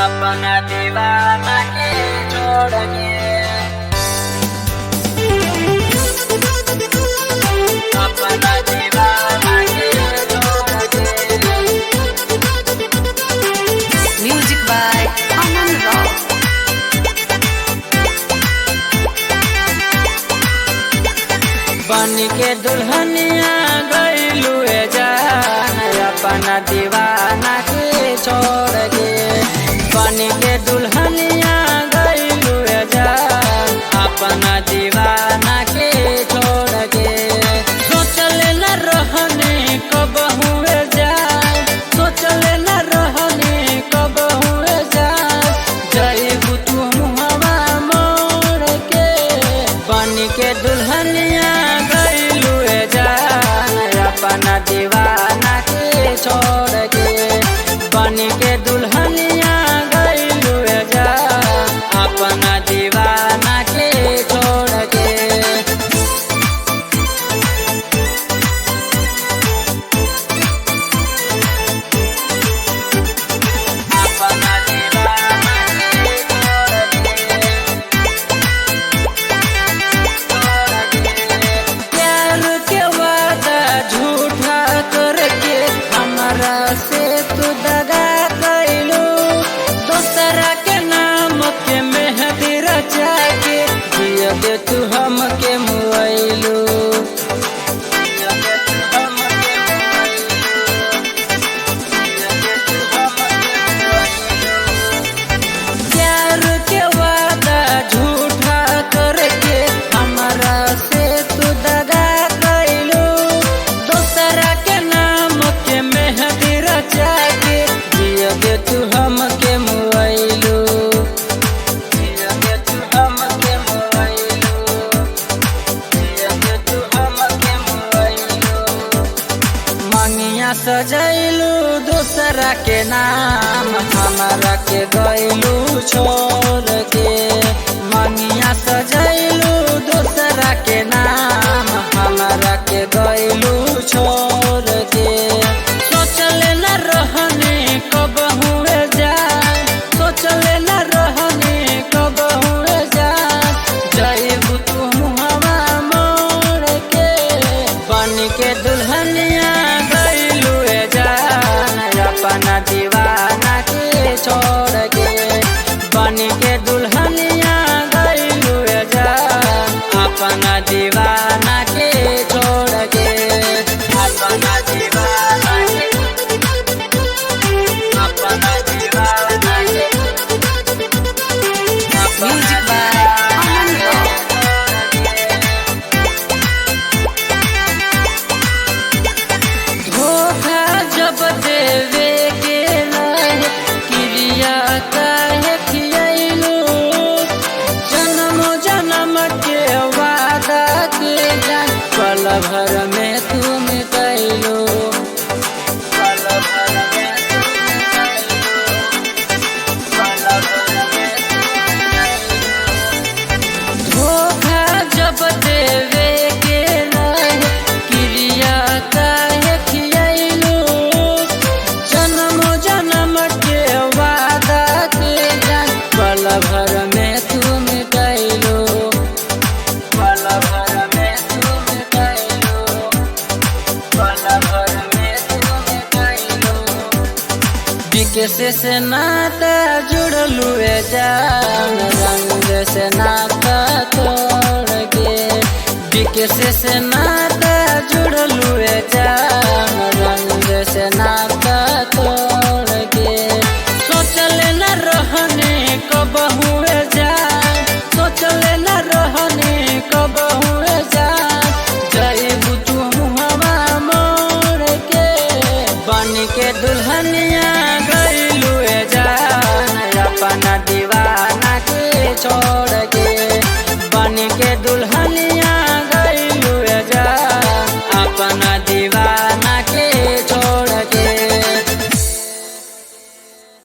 अपना दीवाना के छोड़ के, अपना दीवाना के छोड़ के। Music by Aman Rock. बन के दुल्हनिया गइलू जान, अपना दीवाना के छोड़ के। बन के दुल्हनिया गइलू जान, अपना दीवाना के छोड़ के। सोचल न रहने कब हुए जान, सोचल न रहने कब हुए जान, जइबू तू मुहवा मोड़ के। बन के दुल्हनिया गइलू जान, अपना दीवाना के छोड़ के। बन के दुल्हनिया गइलू जान, अपना दीवाना के छोड़ के। अपना दीवाना के छोड़ के। प्यार के वादा झूठा करके हमरा से तू दगा कैलू, दूसरा के नाम के मेहंदी रचा के दिया दे तू हमके मुआइलू। प्यार के वादा झूठा करके हमरा से तू दगा कैलू, दूसरा के नाम के मेहंदी रचा के दिया दे तू हमके मुआइलू। दिया दे तू हमके मुआइलू, दिया दे तू हमके मुआइलू। मंगिया सजैलू दूसरा के नाम, हमरा के गइलू छोड़ के। मंगिया सजैलू दूसरा के नाम, हमरा के गइलू छोड़ के। सोचल न रहने कब हुए जान, सोचल न रहने कब हुए जान, जइबू तू मुहवा मोड़ के। बन के दुल्हनिया गइलू जान, अपना दीवाना के छोड़ के। बन के दुल्हनिया गइलू जान, अपना दीवाना के छोड़ के। अपना दीवाना के, अपना दीवाना के, म्यूजिक बाय अमन रॉक। धोखा जब देवे के रहे, क्रिया काहे खियैलू, जन्म जन्म के वादा के जान, पल भर में तू मिटैलू। पल भर में तू मिटैलू, पल भर में तू मिटैलू। धोखा जब देवे के रहे, क्रिया काहे खियैलू, जन्म जन्म के वादा के जान, पल भर में तू मिटैलू। पल भर में तू मिटैलू, पल भर में तू मिटैलू। विकेश से नाता जुड़लू जान, रंग से नाता तोड़ के। विकेश से नाता जुड़लू जान, रंग से नाता तोड़ के। सोचल न रहने कब हुए जान, सोचल न रहने कब हुए जान, जइबू तू मुहवा मोड़ के। बन के दुल्हनिया गइलू जान, अपना दीवाना के छोड़ के। बन के दुल्हनिया